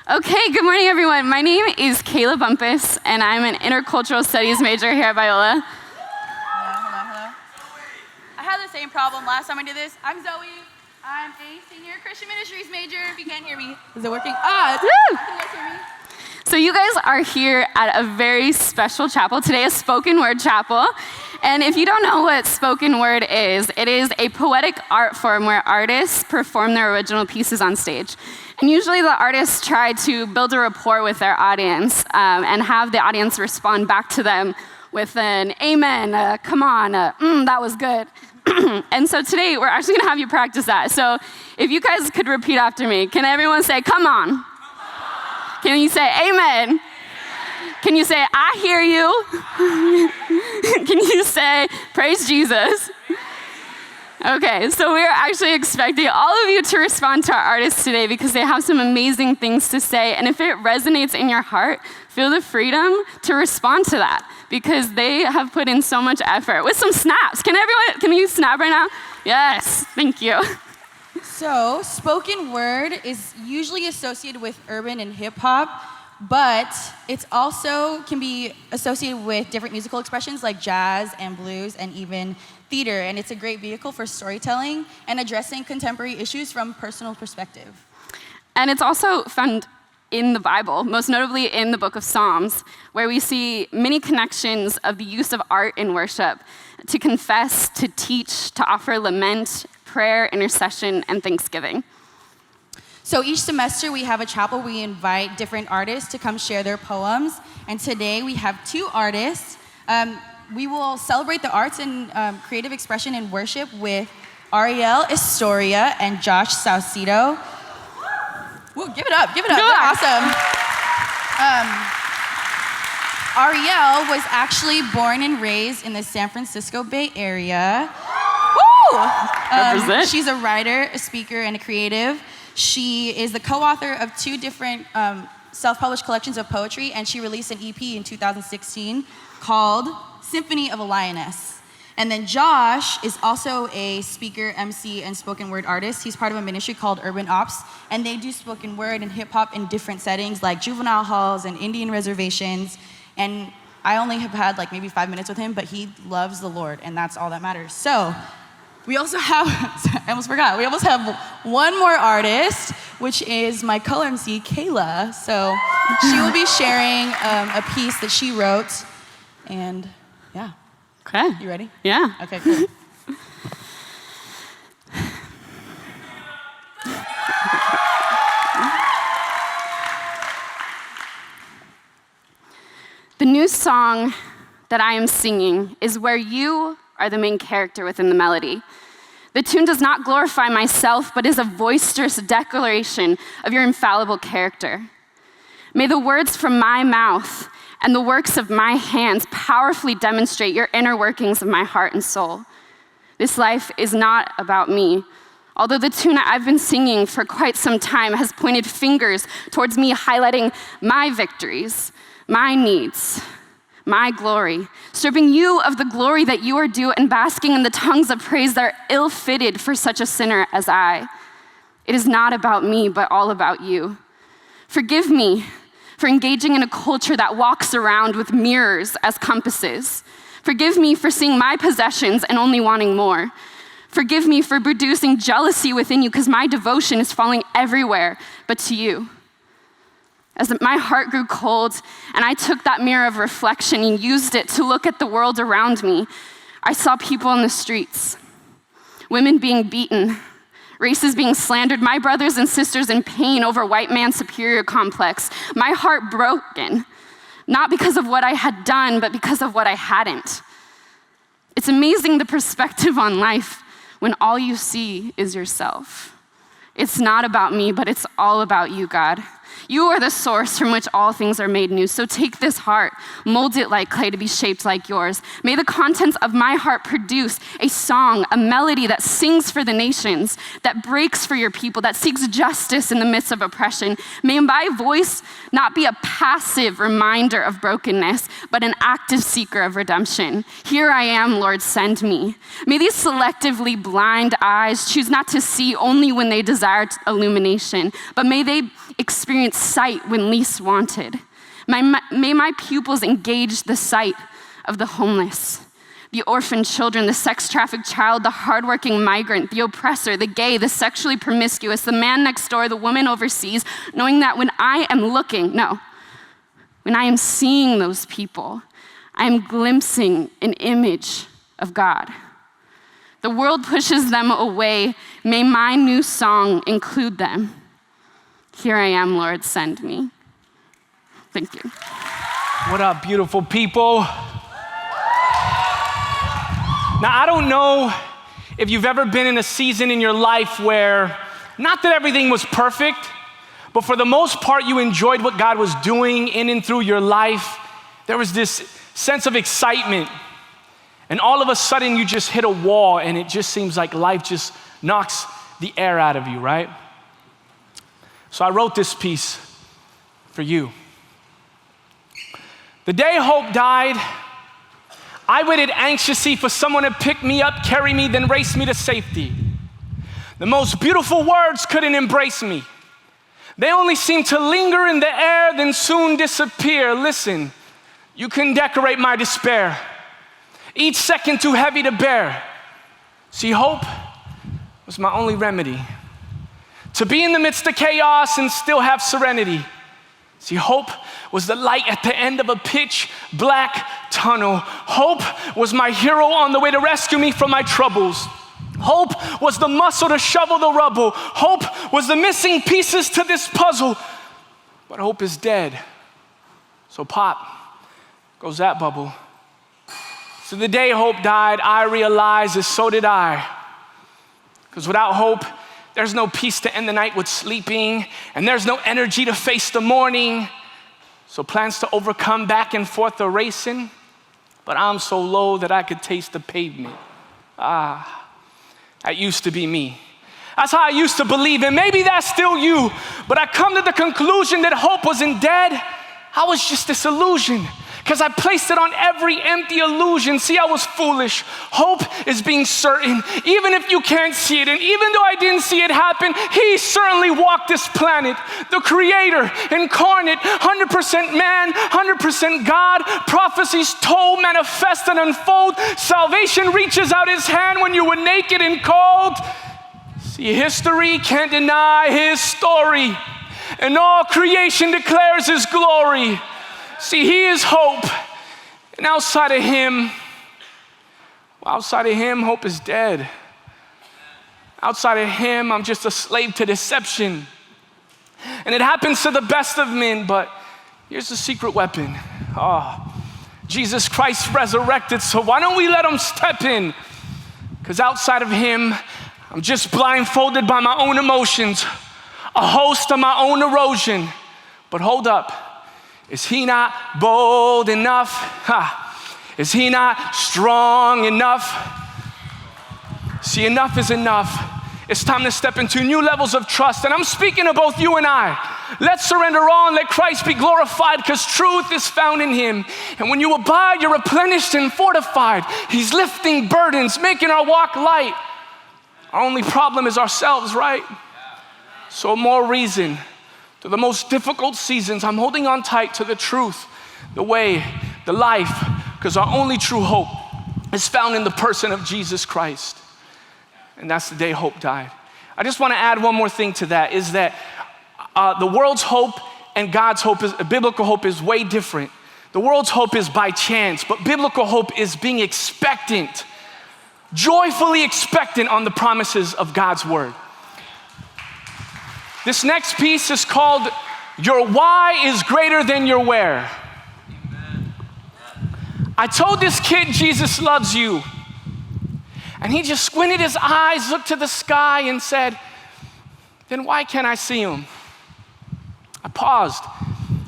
Okay, good morning, everyone. My name is Kayla Bumpass, and I'm an intercultural studies major here at Biola. Hello. I had the same problem last time I did this. I'm Zoe. I'm a senior Christian ministries major. If you can't hear me, is it working? Can you guys hear me? So you guys are here at a very special chapel today, a spoken word chapel. And if you don't know what spoken word is, it is a poetic art form where artists perform their original pieces on stage. And usually the artists try to build a rapport with their audience and have the audience respond back to them with an amen, come on, that was good. And so today we're actually gonna have you practice that. So if you guys could repeat after me, can everyone say, come on? Can you say amen? Can you say, I hear you? Can you say, praise Jesus? Okay, so we're actually expecting all of you to respond to our artists today because they have some amazing things to say. And if it resonates in your heart, feel the freedom to respond to that because they have put in so much effort with some snaps. Can you snap right now? Yes, thank you. So, spoken word is usually associated with urban and hip hop, but it's also can be associated with different musical expressions like jazz and blues and even theater. And it's a great vehicle for storytelling and addressing contemporary issues from personal perspective. And it's also found in the Bible, most notably in the book of Psalms, where we see many connections of the use of art in worship to confess, to teach, to offer lament, prayer, intercession, and thanksgiving. So each semester we have a chapel. We invite different artists to come share their poems. And today we have two artists. We will celebrate the arts and creative expression in worship with Arielle Estoria and Josh Saucedo. Woo, give it up. They're awesome. Arielle was actually born and raised in the San Francisco Bay Area. Woo! She's a writer, a speaker, and a creative. She is the co-author of two different self-published collections of poetry, and she released an EP in 2016 called Symphony of a Lioness. And then Josh is also a speaker, MC, and spoken word artist. He's part of a ministry called Urban Ops, and they do spoken word and hip hop in different settings like juvenile halls and Indian reservations. And I only have had like maybe 5 minutes with him, but he loves the Lord, and that's all that matters. So we also have, I almost forgot, we almost have one more artist, which is my co-MC, Kayla. So she will be sharing a piece that she wrote, and yeah. Okay. You ready? Yeah. Okay, cool. The new song that I am singing is where you are the main character within the melody. The tune does not glorify myself, but is a boisterous declaration of your infallible character. May the words from my mouth and the works of my hands powerfully demonstrate your inner workings of my heart and soul. This life is not about me. Although the tune I've been singing for quite some time has pointed fingers towards me, highlighting my victories, my needs, my glory, stripping you of the glory that you are due and basking in the tongues of praise that are ill-fitted for such a sinner as I. It is not about me, but all about you. Forgive me for engaging in a culture that walks around with mirrors as compasses. Forgive me for seeing my possessions and only wanting more. Forgive me for producing jealousy within you because my devotion is falling everywhere but to you. As my heart grew cold and I took that mirror of reflection and used it to look at the world around me, I saw people in the streets, women being beaten, races being slandered, my brothers and sisters in pain over white man's superior complex, my heart broken, not because of what I had done, but because of what I hadn't. It's amazing the perspective on life when all you see is yourself. It's not about me, but it's all about you, God. You are the source from which all things are made new. So take this heart, mold it like clay to be shaped like yours. May the contents of my heart produce a song, a melody that sings for the nations, that breaks for your people, that seeks justice in the midst of oppression. May my voice not be a passive reminder of brokenness, but an active seeker of redemption. Here I am, Lord, send me. May these selectively blind eyes choose not to see only when they desire illumination, but may they experience sight when least wanted. May my pupils engage the sight of the homeless, the orphaned children, the sex-trafficked child, the hardworking migrant, the oppressor, the gay, the sexually promiscuous, the man next door, the woman overseas, knowing that when I am seeing those people, I am glimpsing an image of God. The world pushes them away. May my new song include them. Here I am, Lord, send me. Thank you. What up, beautiful people? Now, I don't know if you've ever been in a season in your life where, not that everything was perfect, but for the most part, you enjoyed what God was doing in and through your life. There was this sense of excitement. And all of a sudden, you just hit a wall, and it just seems like life just knocks the air out of you, right? So I wrote this piece for you. The day hope died, I waited anxiously for someone to pick me up, carry me, then race me to safety. The most beautiful words couldn't embrace me. They only seemed to linger in the air, then soon disappear. Listen, you can decorate my despair. Each second too heavy to bear. See, hope was my only remedy. To be in the midst of chaos and still have serenity. See, hope was the light at the end of a pitch black tunnel. Hope was my hero on the way to rescue me from my troubles. Hope was the muscle to shovel the rubble. Hope was the missing pieces to this puzzle. But hope is dead. So pop goes that bubble. So the day hope died, I realized, and so did I. Because without hope, there's no peace to end the night with sleeping, and there's no energy to face the morning. So plans to overcome back and forth are racing, but I'm so low that I could taste the pavement. That used to be me. That's how I used to believe, and maybe that's still you, but I come to the conclusion that hope wasn't dead. I was just this illusion, because I placed it on every empty illusion. See, I was foolish. Hope is being certain, even if you can't see it. And even though I didn't see it happen, he certainly walked this planet. The creator, incarnate, 100% man, 100% God. Prophecies told, manifest and unfold. Salvation reaches out his hand when you were naked and cold. See, history can't deny his story. And all creation declares his glory. See, he is hope, and outside of him, hope is dead. Outside of him, I'm just a slave to deception. And it happens to the best of men, but here's the secret weapon. Jesus Christ resurrected, so why don't we let him step in? Because outside of him, I'm just blindfolded by my own emotions, a host of my own erosion. But hold up. Is he not bold enough? Is he not strong enough? See, enough is enough. It's time to step into new levels of trust. And I'm speaking to both you and I. Let's surrender all and let Christ be glorified, because truth is found in him. And when you abide, you're replenished and fortified. He's lifting burdens, making our walk light. Our only problem is ourselves, right? So more reason. To the most difficult seasons, I'm holding on tight to the truth, the way, the life, because our only true hope is found in the person of Jesus Christ. And that's the day hope died. I just want to add one more thing to that, is that the world's hope and God's hope, biblical hope, is way different. The world's hope is by chance, but biblical hope is being expectant, joyfully expectant on the promises of God's word. This next piece is called Your Why is Greater Than Your Where. Amen. I told this kid Jesus loves you. And he just squinted his eyes, looked to the sky and said, then why can't I see him? I paused.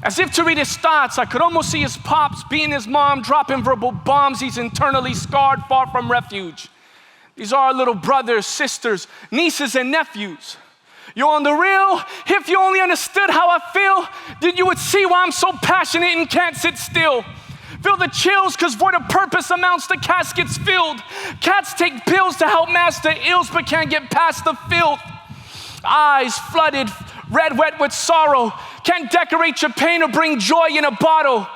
As if to read his thoughts, I could almost see his pops being his mom, dropping verbal bombs. He's internally scarred, far from refuge. These are our little brothers, sisters, nieces, and nephews. You're on the real. If you only understood how I feel, then you would see why I'm so passionate and can't sit still. Feel the chills, cause void of purpose amounts to caskets filled. Cats take pills to help master ills, but can't get past the filth. Eyes flooded, red wet with sorrow. Can't decorate your pain or bring joy in a bottle.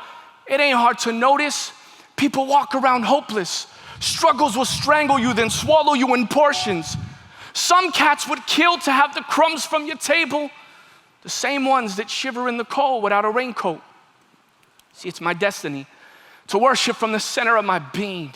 It ain't hard to notice. People walk around hopeless. Struggles will strangle you, then swallow you in portions. Some cats would kill to have the crumbs from your table. The same ones that shiver in the cold without a raincoat. See, it's my destiny to worship from the center of my being.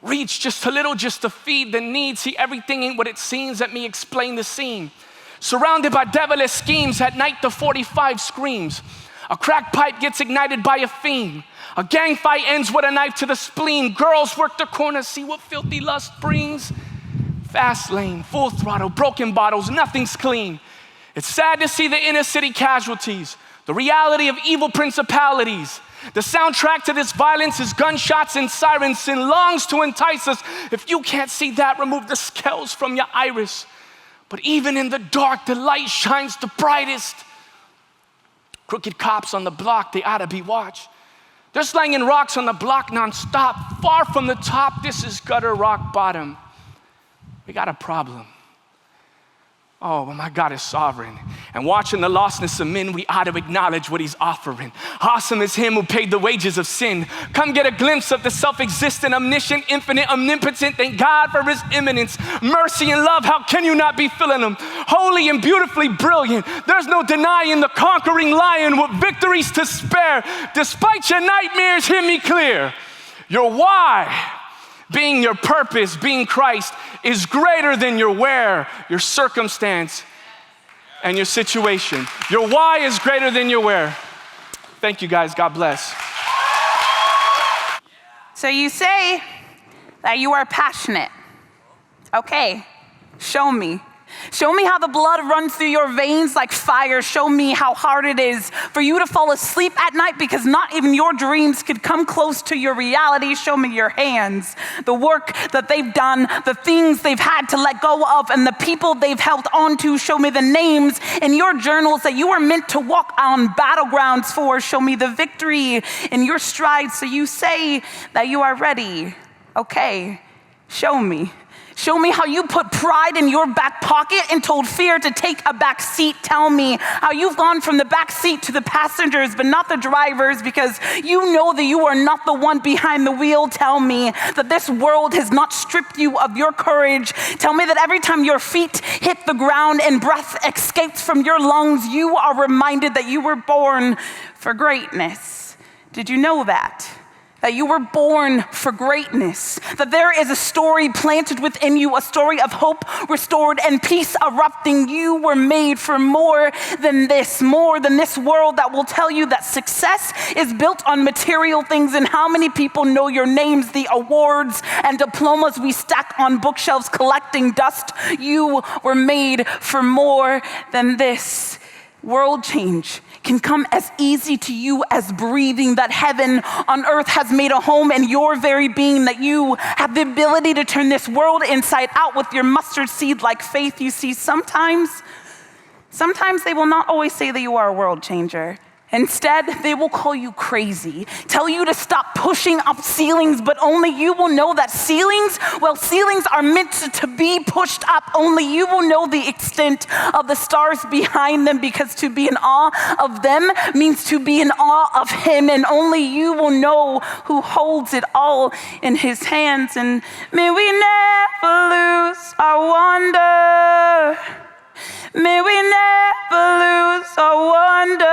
Reach just a little just to feed the need. See, everything ain't what it seems. Let me explain the scene. Surrounded by devilish schemes, at night the 45 screams. A crack pipe gets ignited by a fiend. A gang fight ends with a knife to the spleen. Girls work the corner, see what filthy lust brings. Fast lane, full throttle, broken bottles, nothing's clean. It's sad to see the inner city casualties, the reality of evil principalities. The soundtrack to this violence is gunshots and sirens. Sin longs to entice us. If you can't see that, remove the scales from your iris. But even in the dark, the light shines the brightest. Crooked cops on the block, they ought to be watched. They're slanging rocks on the block nonstop. Far from the top, this is gutter rock bottom. We got a problem. Oh, but my God is sovereign. And watching the lostness of men, we ought to acknowledge what he's offering. Awesome is him who paid the wages of sin. Come get a glimpse of the self-existent, omniscient, infinite, omnipotent. Thank God for his immanence, mercy and love. How can you not be feeling him? Holy and beautifully brilliant. There's no denying the conquering lion with victories to spare. Despite your nightmares, hear me clear. Your why, being your purpose, being Christ, is greater than your where, your circumstance, and your situation. Your why is greater than your where. Thank you guys, God bless. So you say that you are passionate. Okay, show me. Show me how the blood runs through your veins like fire. Show me how hard it is for you to fall asleep at night because not even your dreams could come close to your reality. Show me your hands, the work that they've done, the things they've had to let go of, and the people they've held on to. Show me the names in your journals that you are meant to walk on battlegrounds for. Show me the victory in your strides. So you say that you are ready. Okay, show me. Show me how you put pride in your back pocket and told fear to take a back seat. Tell me how you've gone from the back seat to the passengers, but not the drivers, because you know that you are not the one behind the wheel. Tell me that this world has not stripped you of your courage. Tell me that every time your feet hit the ground and breath escapes from your lungs, you are reminded that you were born for greatness. Did you know that? That you were born for greatness, that there is a story planted within you, a story of hope restored and peace erupting. You were made for more than this world that will tell you that success is built on material things. And how many people know your names, the awards and diplomas we stack on bookshelves collecting dust? You were made for more than this. World change can come as easy to you as breathing, that heaven on earth has made a home in your very being, that you have the ability to turn this world inside out with your mustard seed-like faith. You see, sometimes they will not always say that you are a world changer. Instead, they will call you crazy, tell you to stop pushing up ceilings, but only you will know that ceilings are meant to be pushed up. Only you will know the extent of the stars behind them, because to be in awe of them means to be in awe of him, and only you will know who holds it all in his hands. And may we never lose our wonder. May we never lose our wonder.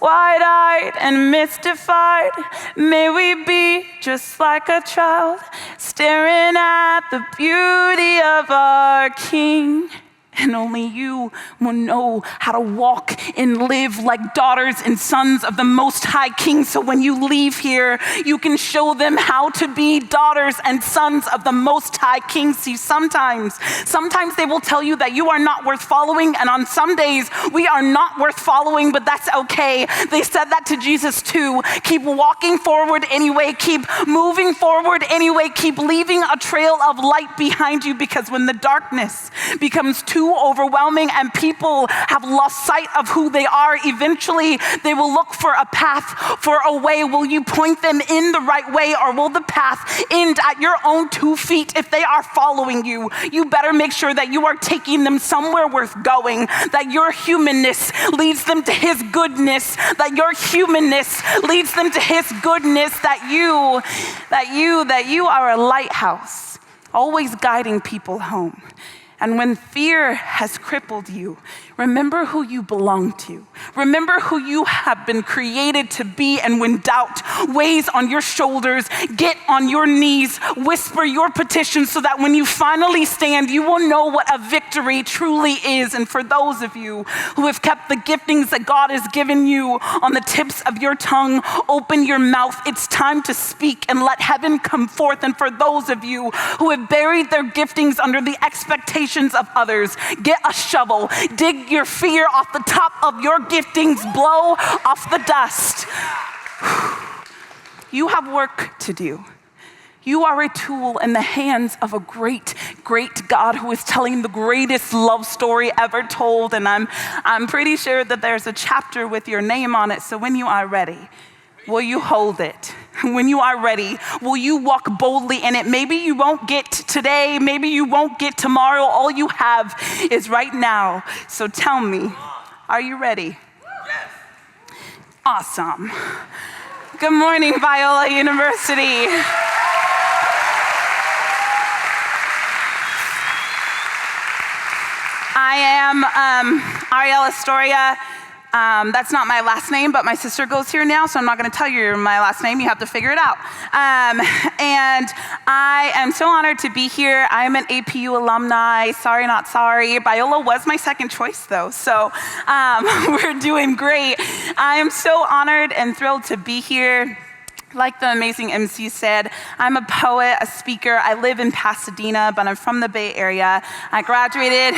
Wide-eyed and mystified, may we be just like a child, staring at the beauty of our King. And only you will know how to walk and live like daughters and sons of the Most High King. So when you leave here, you can show them how to be daughters and sons of the Most High King. See, sometimes they will tell you that you are not worth following, and on some days we are not worth following, but that's okay. They said that to Jesus too. Keep walking forward anyway. Keep moving forward anyway. Keep leaving a trail of light behind you, because when the darkness becomes too too overwhelming and people have lost sight of who they are, eventually they will look for a path, for a way. Will you point them in the right way, or will the path end at your own 2 feet? If they are following you, you better make sure that you are taking them somewhere worth going, that your humanness leads them to his goodness, that your humanness leads them to his goodness, that you are a lighthouse, always guiding people home. And when fear has crippled you, remember who you belong to. Remember who you have been created to be. And when doubt weighs on your shoulders, get on your knees, whisper your petition so that when you finally stand, you will know what a victory truly is. And for those of you who have kept the giftings that God has given you on the tips of your tongue, open your mouth. It's time to speak and let heaven come forth. And for those of you who have buried their giftings under the expectations of others, get a shovel, dig your fear off the top of your giftings, blow off the dust. You have work to do. You are a tool in the hands of a great, great God who is telling the greatest love story ever told. And I'm pretty sure that there's a chapter with your name on it. So when you are ready, will you hold it? When you are ready, will you walk boldly in it? Maybe you won't get today, maybe you won't get tomorrow. All you have is right now. So tell me, are you ready? Yes. Awesome. Good morning, Biola University. I am Arielle Estoria. That's not my last name, but my sister goes here now, so I'm not going to tell you my last name. You have to figure it out. And I am so honored to be here. I am an APU alumni. Sorry, not sorry. Biola was my second choice, though, so we're doing great. I am so honored and thrilled to be here. Like the amazing MC said, I'm a poet, a speaker. I live in Pasadena, but I'm from the Bay Area. I graduated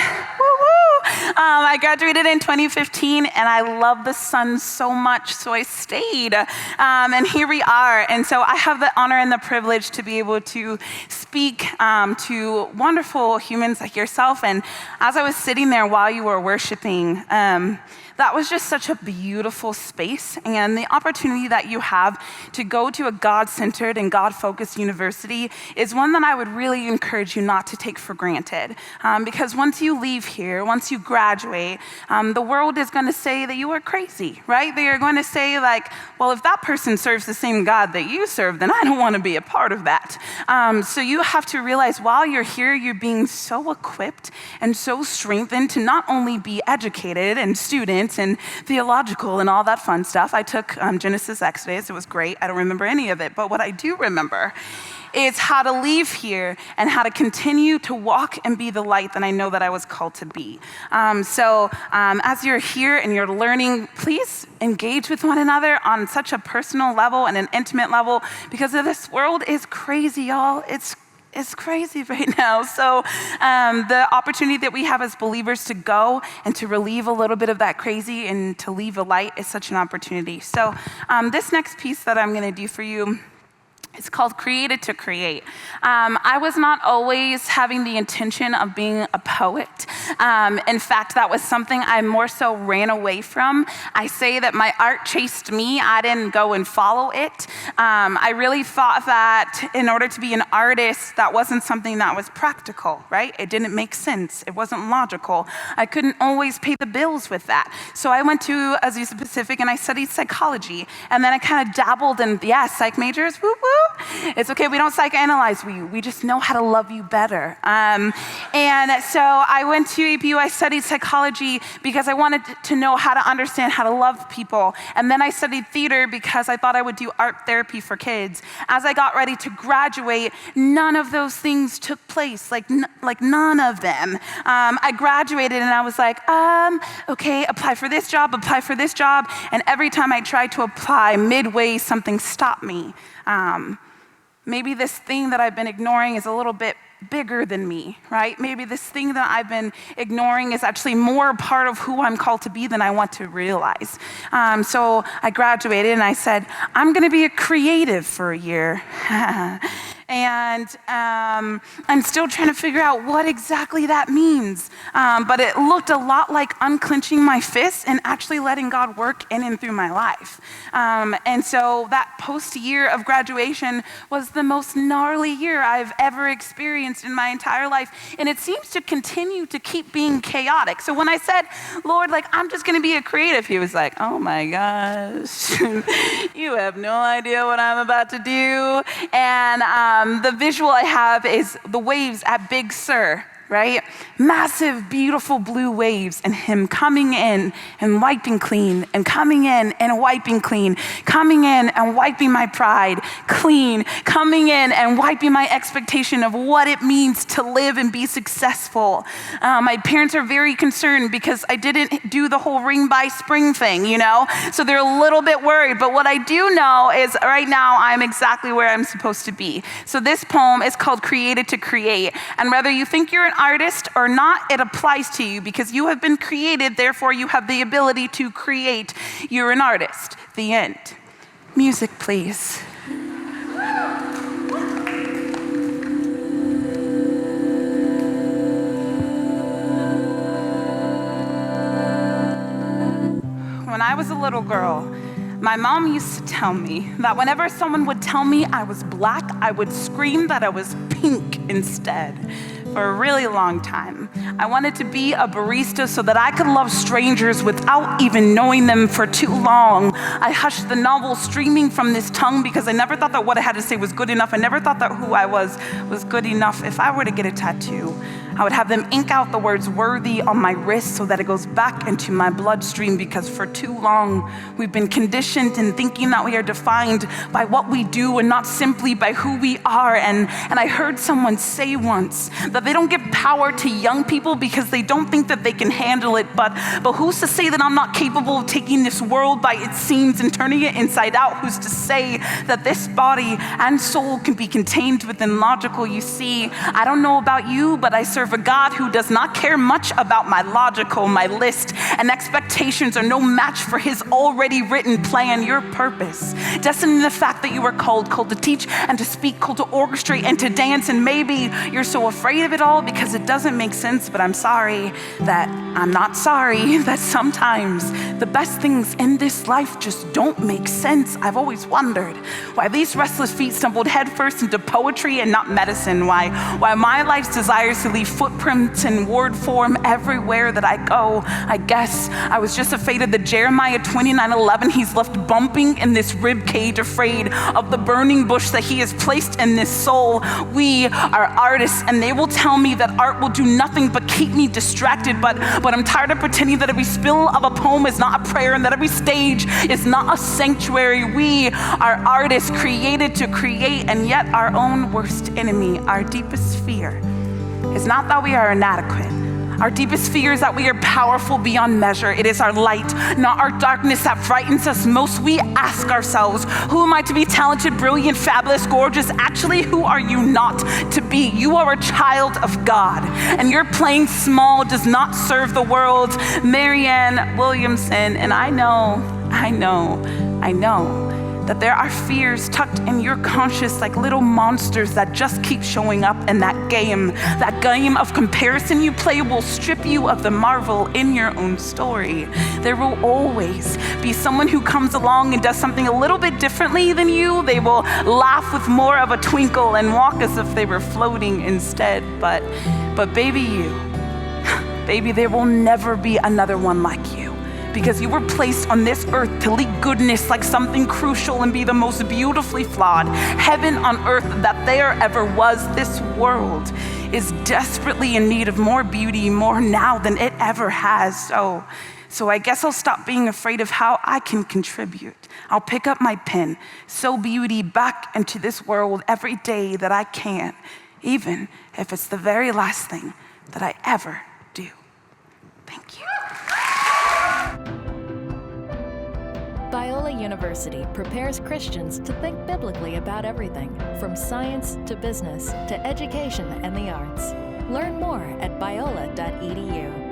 in 2015, and I love the sun so much, so I stayed. And here we are. And so I have the honor and the privilege to be able to speak to wonderful humans like yourself. And as I was sitting there while you were worshiping, that was just such a beautiful space, and the opportunity that you have to go to a God-centered and God-focused university is one that I would really encourage you not to take for granted. Because once you leave here, once you graduate, the world is going to say that you are crazy, right? They are going to say like, well, if that person serves the same God that you serve, then I don't want to be a part of that. So you have to realize while you're here, you're being so equipped and so strengthened to not only be educated and students and theological and all that fun stuff. I took Genesis, Exodus. It was great. I don't remember any of it. But what I do remember is how to leave here and how to continue to walk and be the light that I know that I was called to be. So as you're here and you're learning, please engage with one another on such a personal level and an intimate level, because this world is crazy, y'all. It's crazy right now. So the opportunity that we have as believers to go and to relieve a little bit of that crazy and to leave a light is such an opportunity. So this next piece that I'm going to do for you, it's called Created to Create. I was not always having the intention of being a poet. In fact, that was something I more so ran away from. I say that my art chased me. I didn't go and follow it. I really thought that in order to be an artist, that wasn't something that was practical, right? It didn't make sense. It wasn't logical. I couldn't always pay the bills with that. So I went to Azusa Pacific and I studied psychology. And then I kind of dabbled in, psych majors, woo woo. It's okay, we don't psychoanalyze you. We just know how to love you better. And so I went to APU, I studied psychology because I wanted to know how to understand how to love people. And then I studied theater because I thought I would do art therapy for kids. As I got ready to graduate, none of those things took place, like none of them. I graduated and I was like, okay, apply for this job. And every time I tried to apply, midway, something stopped me. Maybe this thing that I've been ignoring is a little bit bigger than me, right? Maybe this thing that I've been ignoring is actually more a part of who I'm called to be than I want to realize. So I graduated and I said, I'm going to be a creative for a year. And I'm still trying to figure out what exactly that means. But it looked a lot like unclenching my fists and actually letting God work in and through my life. And so that post-year of graduation was the most gnarly year I've ever experienced in my entire life. And it seems to continue to keep being chaotic. So when I said, Lord, like, I'm just gonna be a creative, he was like, oh my gosh, you have no idea what I'm about to do. And the visual I have is the waves at Big Sur, right? Massive, beautiful blue waves, and him coming in and wiping clean, and coming in and wiping clean, coming in and wiping my pride clean, coming in and wiping my expectation of what it means to live and be successful. My parents are very concerned because I didn't do the whole ring by spring thing, you know? So they're a little bit worried, but what I do know is right now I'm exactly where I'm supposed to be. So this poem is called Created to Create, and whether you think you're an artist or not, it applies to you because you have been created, therefore you have the ability to create. You're an artist. The end. Music, please. When I was a little girl, my mom used to tell me that whenever someone would tell me I was black, I would scream that I was pink instead. For a really long time, I wanted to be a barista so that I could love strangers without even knowing them for too long. I hushed the novel streaming from this tongue because I never thought that what I had to say was good enough. I never thought that who I was good enough. If I were to get a tattoo, I would have them ink out the words worthy on my wrist so that it goes back into my bloodstream, because for too long we've been conditioned in thinking that we are defined by what we do and not simply by who we are. And I heard someone say once that they don't give power to young people because they don't think that they can handle it, but who's to say that I'm not capable of taking this world by its seams and turning it inside out? Who's to say that this body and soul can be contained within logical? You see, I don't know about you, but I serve a God who does not care much about my logical, my list, and expectations are no match for his already written plan, your purpose. Destined in the fact that you were called to teach and to speak, called to orchestrate and to dance, and maybe you're so afraid of it all because it doesn't make sense, but I'm sorry that I'm not sorry that sometimes the best things in this life just don't make sense. I've always wondered why these restless feet stumbled headfirst into poetry and not medicine, why my life's desires to leave footprints in word form everywhere that I go. I guess I was just afraid of the Jeremiah 29:11 he's left bumping in this rib cage, afraid of the burning bush that he has placed in this soul. We are artists, and they will tell me that art will do nothing but keep me distracted, but I'm tired of pretending that every spill of a poem is not a prayer and that every stage is not a sanctuary. We are artists created to create, and yet our own worst enemy, our deepest fear, is not that we are inadequate. Our deepest fear is that we are powerful beyond measure. It is our light, not our darkness, that frightens us most. We ask ourselves, who am I to be? Talented, brilliant, fabulous, gorgeous? Actually, who are you not to be? You are a child of God, and your playing small does not serve the world. Marianne Williamson, and I know that there are fears tucked in your conscious like little monsters that just keep showing up in that game. That game of comparison you play will strip you of the marvel in your own story. There will always be someone who comes along and does something a little bit differently than you. They will laugh with more of a twinkle and walk as if they were floating instead. But baby, there will never be another one like you, because you were placed on this earth to leak goodness like something crucial and be the most beautifully flawed heaven on earth that there ever was. This world is desperately in need of more beauty, more now than it ever has. So I guess I'll stop being afraid of how I can contribute. I'll pick up my pen, sow beauty back into this world every day that I can, even if it's the very last thing that I ever do. Thank you. Biola University prepares Christians to think biblically about everything, from science to business to education and the arts. Learn more at biola.edu.